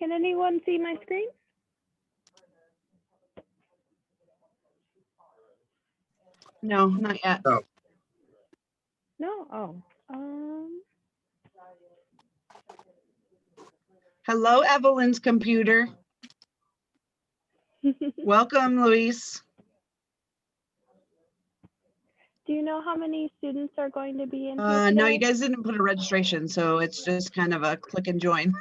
Can anyone see my screen? No, not yet. No. No? Oh. Hello, Evelyn's computer. Welcome, Luis. Do you know how many students are going to be in here No, today? you guys didn't put a registration, so it's just kind of a click and join.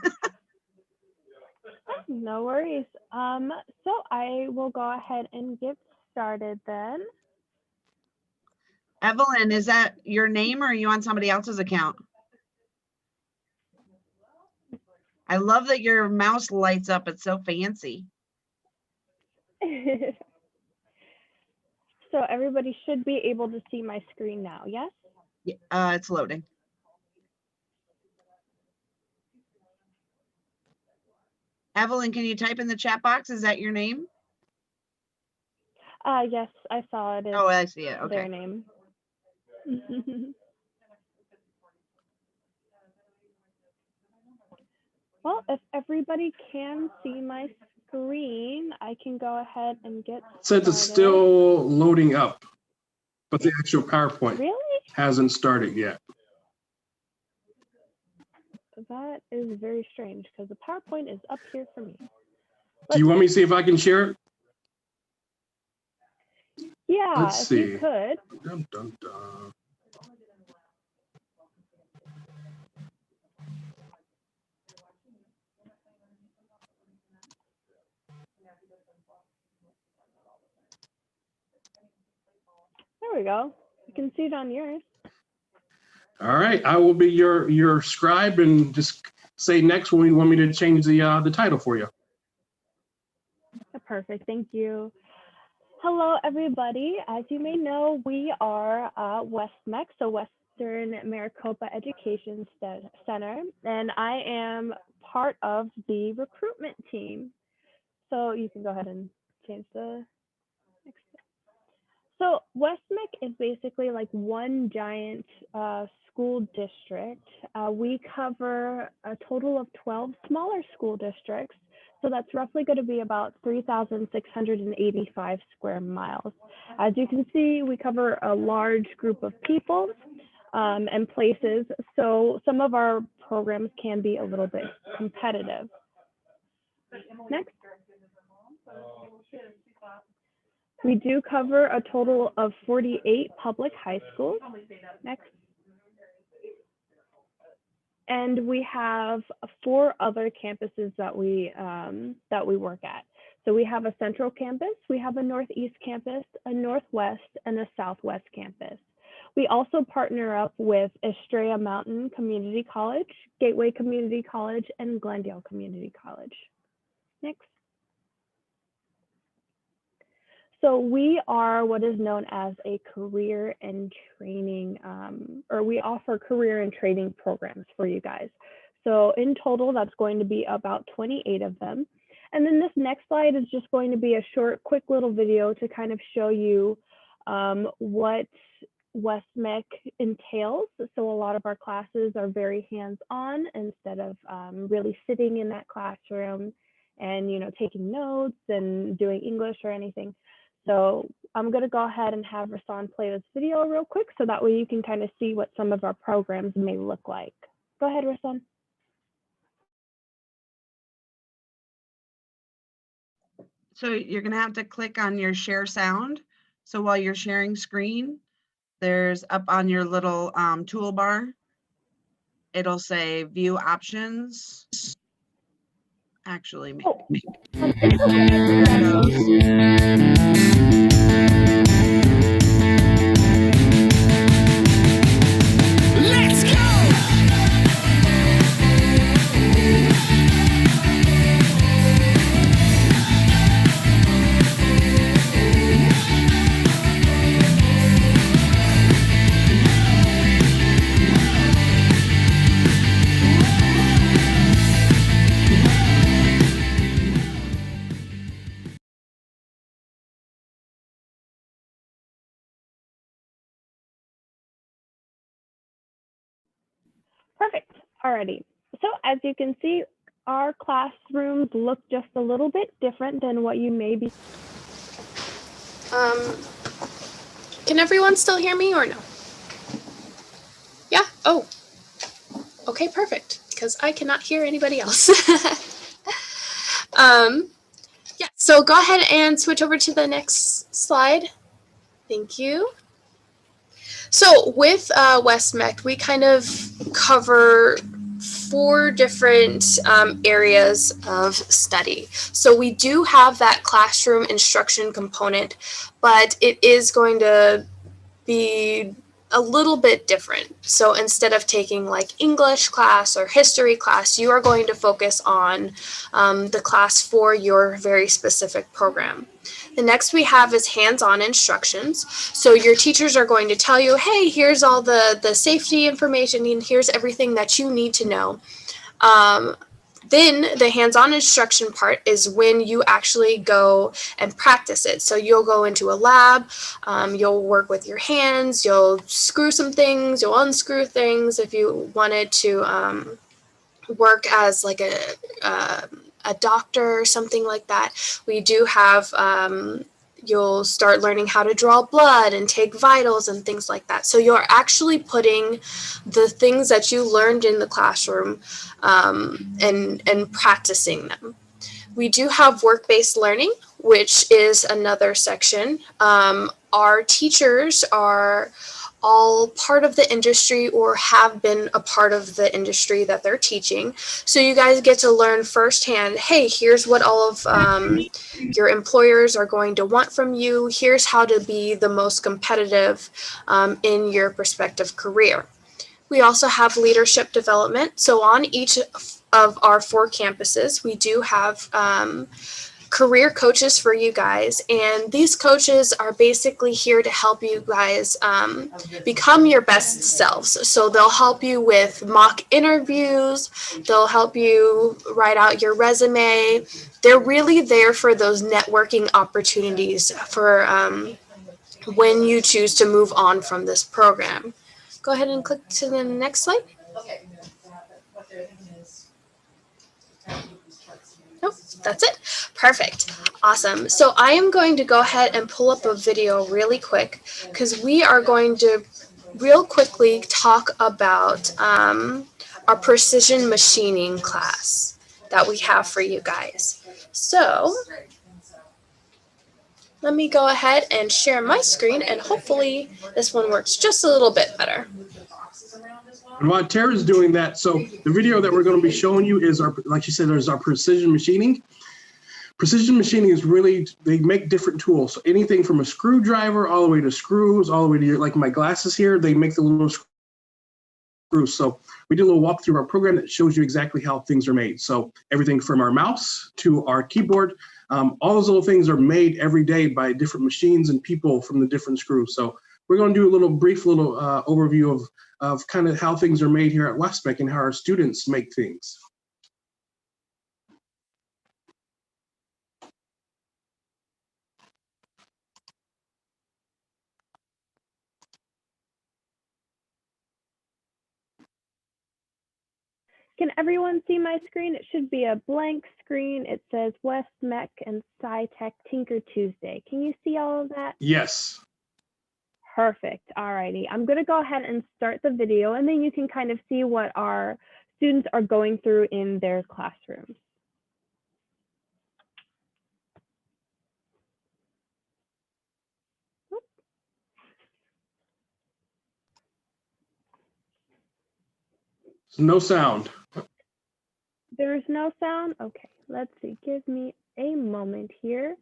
No worries. So I will go ahead and get started then. Evelyn, is that your name or are you on somebody else's account? I love that your mouse lights up. It's so fancy. So everybody should be able to see my screen now, yes? Yeah, it's loading. Evelyn, can you type in the chat box? Is that your name? Yes, I saw it. Oh, I see it. Okay. Their name. Well, if everybody can see my screen, I can go ahead and get started. Says it's still loading up, but the actual PowerPoint Really? hasn't started yet. That is very strange because the PowerPoint is up here for me. Do you want me to see if I can share it? Yeah, Let's if see. you could. Dun, dun, dun. There we go. You can see it on yours. All right, I will be your scribe and just say next when you want me to change the title for you. Perfect, thank you. Hello, everybody. As you may know, we are MEC, so Western Maricopa Education Center, and I am part of the recruitment team. So you can go ahead and change the next. So MEC is basically like one giant school district. We cover a total of 12 smaller school districts. So that's roughly going to be about 3,685 square miles. As you can see, we cover a large group of people and places. So some of our programs can be a little bit competitive. Next. We do cover a total of 48 public high schools. Next. And we have 4 other campuses that we work at. So we have a central campus, we have a northeast campus, a northwest, and a southwest campus. We also partner up with Estrella Mountain Community College, Gateway Community College, and Glendale Community College. Next. So we are what is known as a career and training, or we offer career and training programs for you guys. So in total, that's going to be about 28 of them. And then this next slide is just going to be a short, quick little video to kind of show you what MEC entails. So a lot of our classes are very hands-on instead of really sitting in that classroom and taking notes and doing English or anything. So I'm going to go ahead and have Rasan play this video real quick so that way you can kind of see what some of our programs may look like. Go ahead, Rasan. So you're going to have to click on your share sound. So while you're sharing screen, there's up on your little toolbar, it'll say view options. Actually, there it goes. Perfect. Alrighty. So as you can see, our classrooms look just a little bit different than what you may be. Can everyone still hear me or no? Yeah? Oh. Okay, perfect. Because I cannot hear anybody else. Yeah, so go ahead and switch over to the next slide. Thank you. So with West MEC, we kind of cover 4 different areas of study. So we do have that classroom instruction component, but it is going to be a little bit different. So instead of taking like English class or history class, you are going to focus on the class for your very specific program. The next we have is hands-on instructions. So your teachers are going to tell you, hey, here's all the safety information and here's everything that you need to know. Then the hands-on instruction part is when you actually go and practice it. So you'll go into a lab, you'll work with your hands, you'll screw some things, you'll unscrew things. If you wanted to work as like a doctor or something like that, we do have you'll start learning how to draw blood and take vitals and things like that. So you're actually putting the things that you learned in the classroom and practicing them. We do have work-based learning, which is another section. Our teachers are all part of the industry or have been a part of the industry that they're teaching. So you guys get to learn firsthand, hey, here's what all of your employers are going to want from you. Here's how to be the most competitive in your prospective career. We also have leadership development. So on each of our 4 campuses, we do have career coaches for you guys, and these coaches are basically here to help you guys become your best selves. So they'll help you with mock interviews, they'll help you write out your resume. They're really there for those networking opportunities for when you choose to move on from this program. Go ahead and click to the next slide. Nope, that's it. Perfect. Awesome. So I am going to go ahead and pull up a video really quick because we are going to real quickly talk about our precision machining class that we have for you guys. So let me go ahead and share my screen, and hopefully this one works just a little bit better. And while Tara's doing that, so the video that we're going to be showing you is our, like you said, there's our precision machining. Precision machining is really, they make different tools. So anything from a screwdriver all the way to screws, all the way to your, like my glasses here, they make the little screws. So we did a little walk through our program that shows you exactly how things are made. So everything from our mouse to our keyboard, all those little things are made every day by different machines and people from the different screws. So we're going to do a little brief little overview of kind of how things are made here at West MEC and how our students make things. Can everyone see my screen? It should be a blank screen. It says West MEC and SciTec Tinker Tuesday. Can you see all of that? Yes. Perfect. Alrighty. I'm going to go ahead and start the video, and then you can kind of see what our students are going through in their classrooms. No sound. There's no sound? Okay, let's see. Give me a moment here.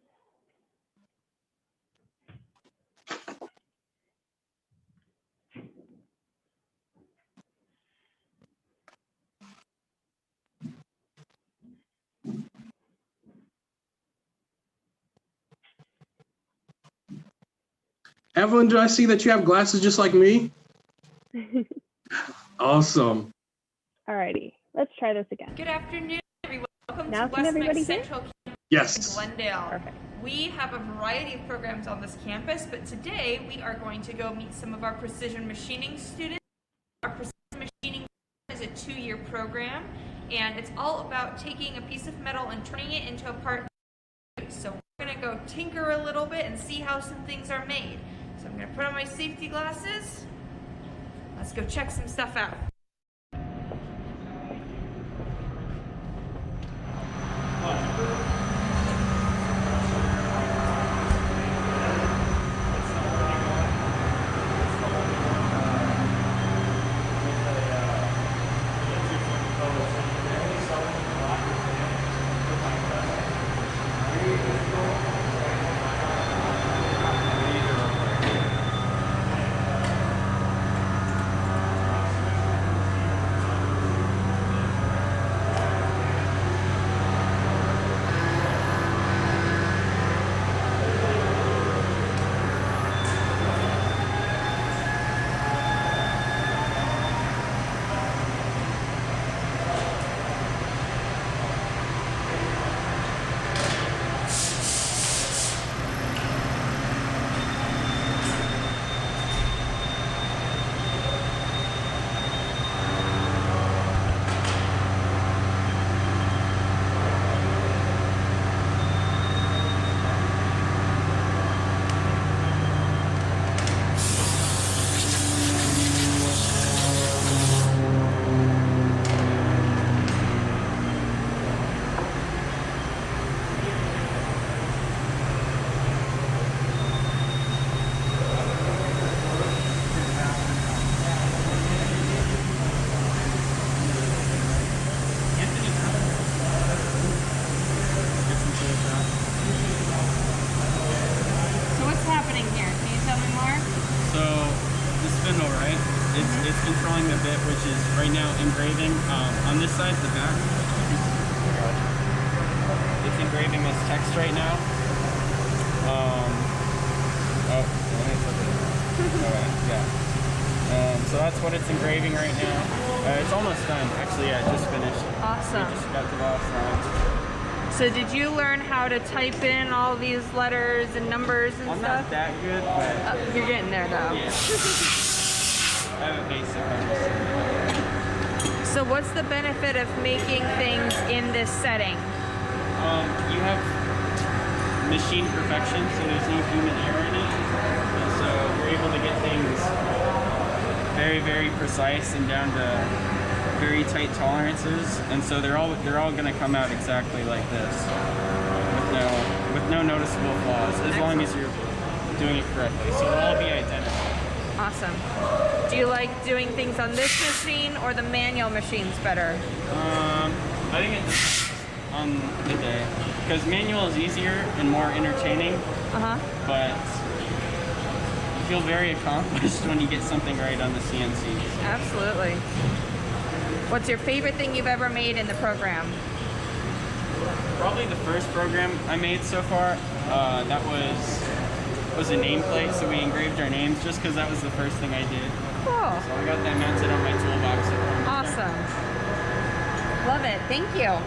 Evelyn, do I see that you have glasses just like me? Awesome. Alrighty, let's try this again. Good afternoon, everyone. Welcome Now to can West everybody MEC hear? Central Campus in Yes. Glendale. Perfect. We have a variety of programs on this campus, but today we are going to go meet some of our precision machining students. Our precision machining is a 2-year program, and it's all about taking a piece of metal and turning it into a part. So we're gonna go tinker a little bit and see how some things are made. So I'm gonna put on my safety glasses. Let's go check some stuff out. It's controlling the bit, which is right now engraving on this side, the back. It's engraving this text right now. So that's what it's engraving right now. It's almost done. Actually, yeah, it just finished. Awesome. We just got the last line. So did you learn how to type in all these letters and numbers and I'm stuff? not that good, but... You're getting there though. Yeah. I have a basic understanding. So what's the benefit of making things in this setting? You have machine perfection, so there's no human error in it. And so you're able to get things very, very precise and down to very tight tolerances. And so they're all going to come out exactly like this, with no noticeable flaws, as long as you're doing it correctly. So they'll all be identical. Awesome. Do you like doing things on this machine or the manual machines better? I think it depends on the day, because manual is easier and more entertaining. But you feel very accomplished when you get something right on the CNCs. Absolutely. What's your favorite thing you've ever made in the program? Probably the first program I made so far. That was a nameplate, so we engraved our names just because that was the first thing I did. Cool. So I got that mounted on my toolbox at home. Awesome. Love it. Thank you. Yeah.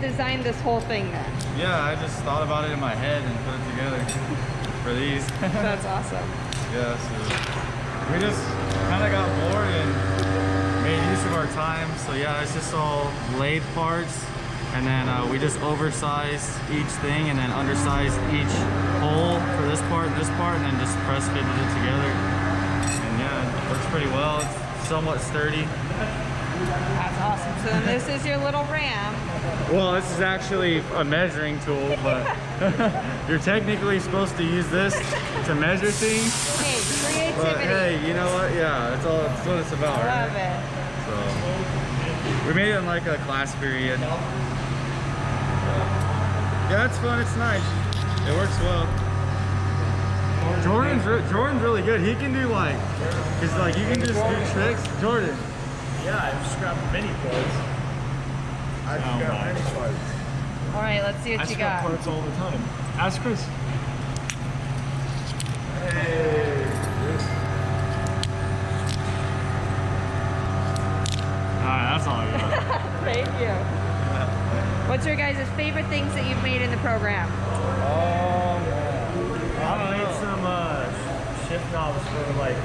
Designed this whole thing then? Yeah, I just thought about it in my head and put it together for these. That's awesome. Yeah, so we just kind of got bored and made use of our time. So yeah, it's just all lathe parts, and then we just oversized each thing and then undersized each hole for this part, and then just press fitted it together. And yeah, it works pretty well. It's somewhat sturdy. That's awesome. So then this is your little RAM. Well, this is actually a measuring tool, but you're technically supposed to use this to measure things. Hey, creativity. But hey, you know what? Yeah, that's what it's about, I love right? it. So we made it in like a class period. Yeah, it's fun. It's nice. It works well. Jordan's really good. He can do like, cause like you can just do tricks. Jordan. Yeah, I've scrapped many parts. I've scrapped many parts. All right, let's see what you got. I scrap parts all the time. Ask Chris. Hey. Alright, that's all I got. Thank you. What's your guys' favorite things that you've made in the program? I've made some shift knobs for like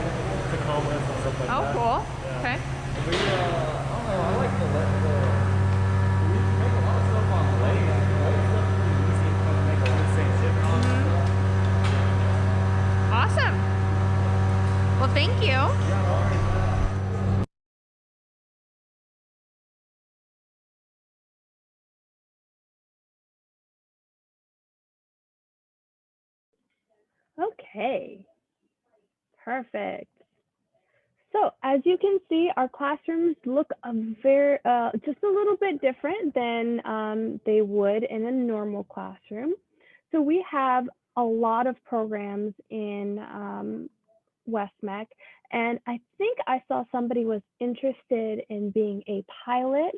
tachometers and stuff like that. Oh, cool. Yeah. Okay. We, I don't know, I like we make a lot of stuff on lathe. Lathe stuff is pretty easy to make a lot of same shift knobs. Awesome. Well, thank you. Okay, perfect. So as you can see, our classrooms look just a little bit different than they would in a normal classroom. So we have a lot of programs in West MEC, and I think I saw somebody was interested in being a pilot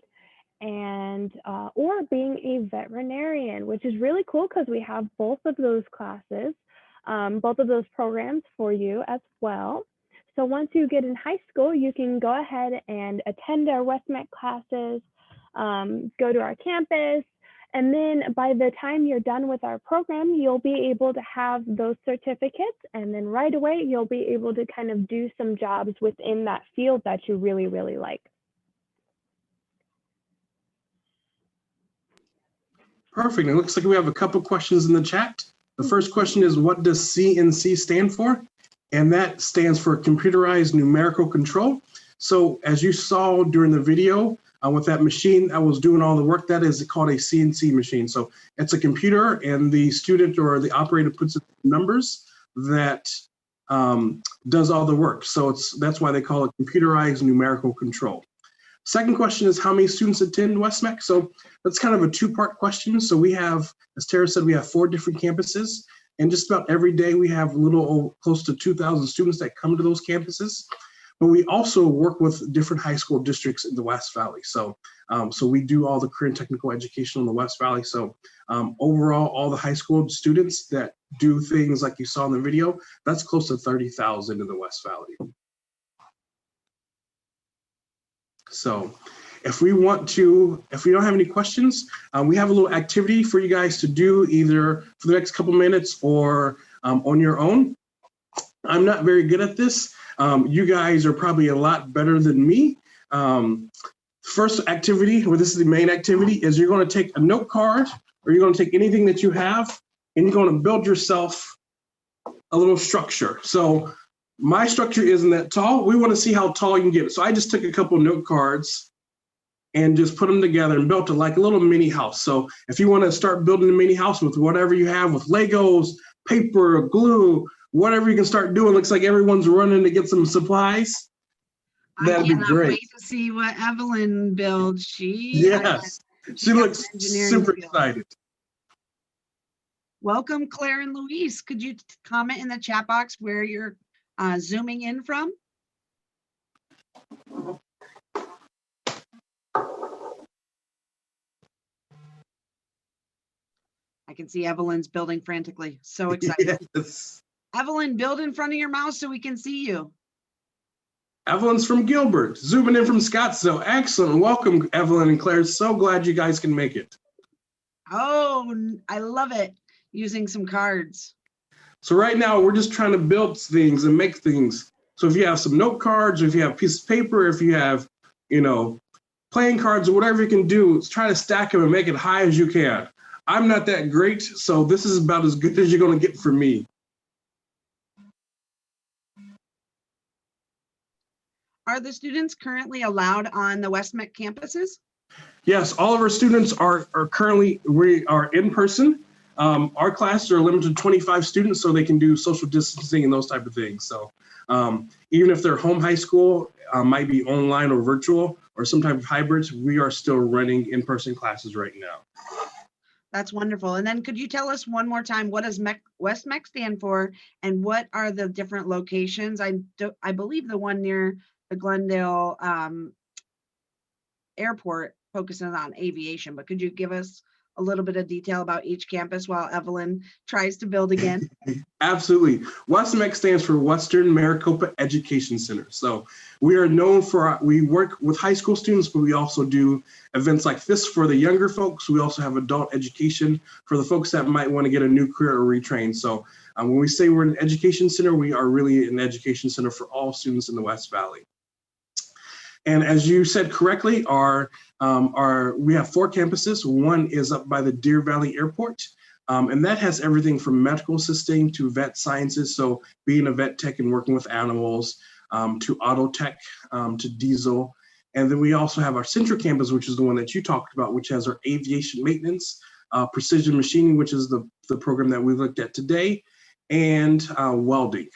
and or being a veterinarian, which is really cool because we have both of those classes, both of those programs for you as well. So once you get in high school, you can go ahead and attend our West MEC classes, go to our campus, and then by the time you're done with our program, you'll be able to have those certificates, and then right away, you'll be able to kind of do some jobs within that field that you really, really like. Perfect. It looks like we have a couple questions in the chat. The first question is, what does CNC stand for? And that stands for computerized numerical control. So as you saw during the video with that machine that was doing all the work, that is called a CNC machine. So it's a computer and the student or the operator puts in numbers that does all the work. So that's why they call it computerized numerical control. Second question is, how many students attend West MEC? So that's kind of a two-part question. So we have, as Tara said, we have 4 different campuses, and just about every day we have close to 2,000 students that come to those campuses. But we also work with different high school districts in the West Valley. So, so we do all the career and technical education in the West Valley. So overall, all the high school students that do things like you saw in the video, that's close to 30,000 in the West Valley. So if we don't have any questions, we have a little activity for you guys to do either for the next couple minutes or on your own. I'm not very good at this. You guys are probably a lot better than me. First activity, well, this is the main activity, is you're going to take a note card or you're going to take anything that you have and you're going to build yourself a little structure. So my structure isn't that tall. We want to see how tall you can get it. So I just took a couple of note cards and just put them together and built it like a little mini house. So if you want to start building a mini house with whatever you have, with Legos, paper, glue, whatever you can start doing, looks like everyone's running to get some supplies. That'd be great. Wait to see what Evelyn builds. She looks super excited. Welcome, Claire and Louise. Could you comment in the chat box where you're zooming in from? I can see Evelyn's building frantically. So excited. Yes. Evelyn, build in front of your mouse so we can see you. Evelyn's from Gilbert, zooming in from Scottsdale. Excellent. Welcome, Evelyn and Claire. So glad you guys can make it. Oh, I love it. Using some cards. So right now we're just trying to build things and make things. So if you have some note cards, or if you have a piece of paper, if you have, playing cards or whatever you can do, try to stack them and make it high as you can. I'm not that great, so this is about as good as you're going to get from me. Are the students currently allowed on the West MEC campuses? Yes, all of our students are currently, we are in person. Our classes are limited to 25 students, so they can do social distancing and those type of things. So even if they're home high school, might be online or virtual or some type of hybrids, we are still running in-person classes right now. That's wonderful. And then could you tell us one more time, what does West MEC stand for, and what are the different locations? I believe the one near the Glendale airport focuses on aviation, but could you give us a little bit of detail about each campus while Evelyn tries to build again? Absolutely. WestMEC stands for Western Maricopa Education Center. So we are known for, we work with high school students, but we also do events like this for the younger folks. We also have adult education for the folks that might want to get a new career or retrain. So when we say we're an education center, we are really an education center for all students in the West Valley. And as you said correctly, we have 4 campuses. One is up by the Deer Valley Airport. And that has everything from medical assisting to vet sciences. So being a vet tech and working with animals, to auto tech, to diesel. And then we also have our Central campus, which is the one that you talked about, which has our aviation maintenance, precision machining, which is the program that we looked at today, and welding,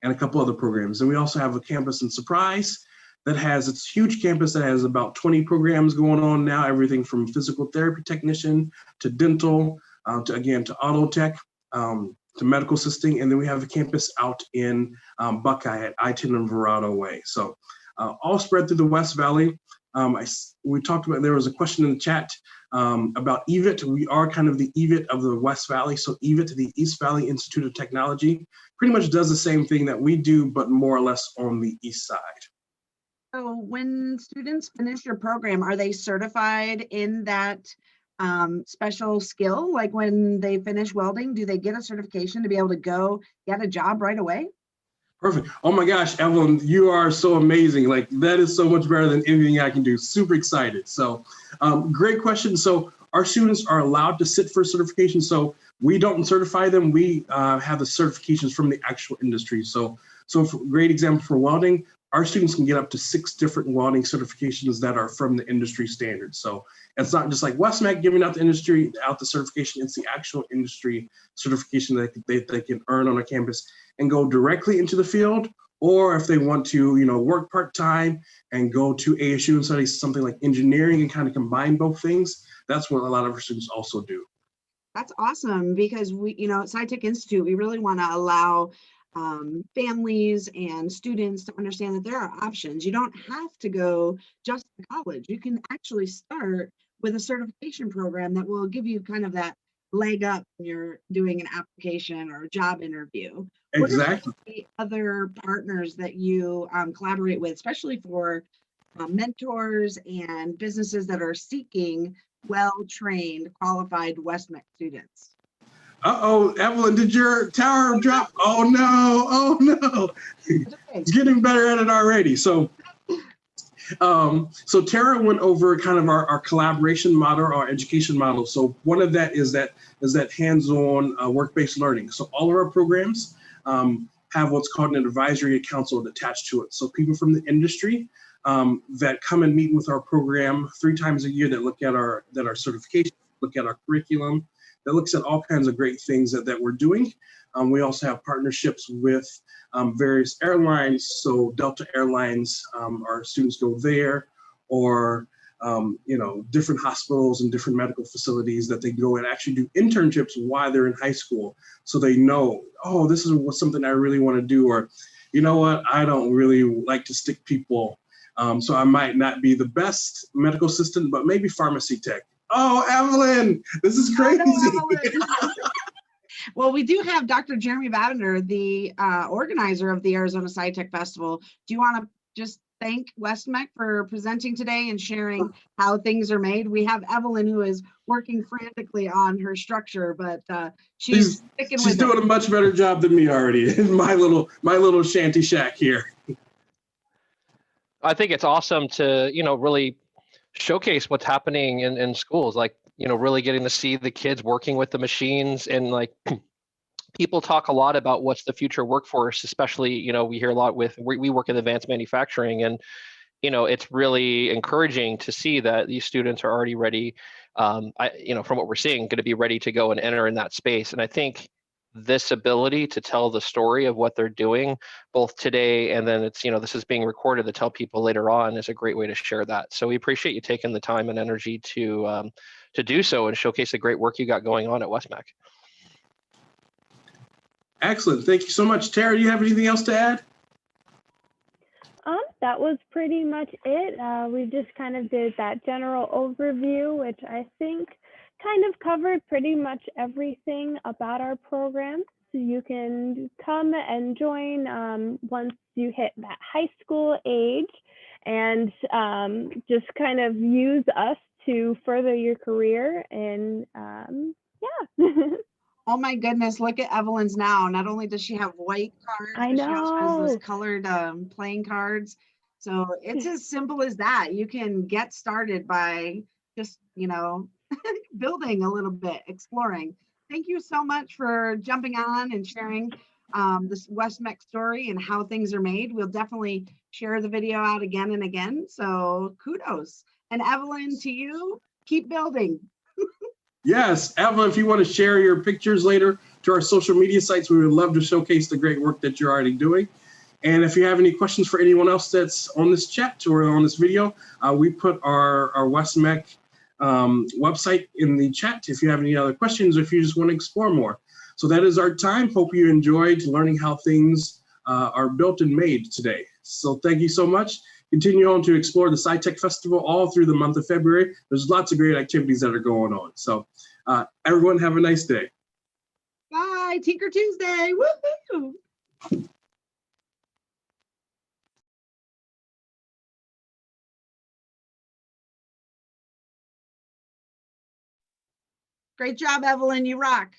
and a couple other programs. And we also have a campus in Surprise that has its huge campus that has about 20 programs going on now, everything from physical therapy technician to dental, to auto tech, to medical assisting. And then we have a campus out in Buckeye at I-10 and Verado Way. So all spread through the West Valley. We talked about, there was a question in the chat about EVIT. We are kind of the EVIT of the West Valley. So EVIT, the East Valley Institute of Technology, pretty much does the same thing that we do, but more or less on the east side. So when students finish your program, are they certified in that special skill? Like when they finish welding, do they get a certification to be able to go get a job right away? Perfect. Oh my gosh, Evelyn, you are so amazing. Like that is so much better than anything I can do. Super excited. So great question. So our students are allowed to sit for certification. So we don't certify them. We have the certifications from the actual industry. So for great example for welding, our students can get up to 6 different welding certifications that are from the industry standards. So it's not just like WestMEC giving out the certification, it's the actual industry certification that they can earn on a campus and go directly into the field, or if they want to, work part-time and go to ASU and study something like engineering and kind of combine both things, that's what a lot of our students also do. That's awesome, because we, at SciTec Institute, we really want to allow families and students to understand that there are options. You don't have to go just to college. You can actually start with a certification program that will give you kind of that leg up when you're doing an application or a job interview. Exactly. What are the other partners that you collaborate with, especially for mentors and businesses that are seeking well-trained, qualified WestMEC students? Uh-oh, Evelyn, did your tower drop? Oh no. It's getting better at it already. So Tara went over kind of our collaboration model, our education model. So one of that is that hands-on work-based learning. So all of our programs have what's called an advisory council attached to it. So people from the industry that come and meet with our program 3 times a year that look at our certification, look at our curriculum, that looks at all kinds of great things that we're doing. We also have partnerships with various airlines. So Delta Airlines, our students go there, or different hospitals and different medical facilities that they go and actually do internships while they're in high school. So they know, oh, this is something I really want to do, or you know what, I don't really like to stick people. So I might not be the best medical assistant, but maybe pharmacy tech. Oh, Evelyn, this is crazy. Well, we do have Dr. Jeremy Babiner, the organizer of the Arizona SciTech Festival. Do you want to just thank WestMEC for presenting today and sharing how things are made? We have Evelyn, who is working frantically on her structure, but she's sticking with it. She's doing a much better job than me already in my little shanty shack here. I think it's awesome to, really showcase what's happening in schools, like, really getting to see the kids working with the machines. And like people talk a lot about what's the future workforce, especially, we hear a lot we work in advanced manufacturing, and, it's really encouraging to see that these students are already ready, from what we're seeing, going to be ready to go and enter in that space. And I think this ability to tell the story of what they're doing both today, and then it's, this is being recorded to tell people later on, is a great way to share that. So we appreciate you taking the time and energy to do so and showcase the great work you got going on at WestMEC. Excellent. Thank you so much. Tara, do you have anything else to add? that was pretty much it. We just kind of did that general overview, which I think kind of covered pretty much everything about our program. So you can come and join once you hit that high school age, and just kind of use us to further your career. And yeah. Oh my goodness, look at Evelyn's now. Not only does she have white cards, I but she also has those know. colored playing cards. So it's as simple as that. You can get started by just, building a little bit, exploring. Thank you so much for jumping on and sharing this West MEC story and how things are made. We'll definitely share the video out again and again. So kudos. And Evelyn, to you, keep building. Yes, Evelyn, if you want to share your pictures later to our social media sites, we would love to showcase the great work that you're already doing. And if you have any questions for anyone else that's on this chat or on this video, we put our WestMec website in the chat if you have any other questions or if you just want to explore more. So that is our time. Hope you enjoyed learning how things are built and made today. So thank you so much. Continue on to explore the SciTec Festival all through the month of February. There's lots of great activities that are going on. So everyone have a nice day. Bye, Tinker Tuesday. Woohoo! Great job, Evelyn. You rock.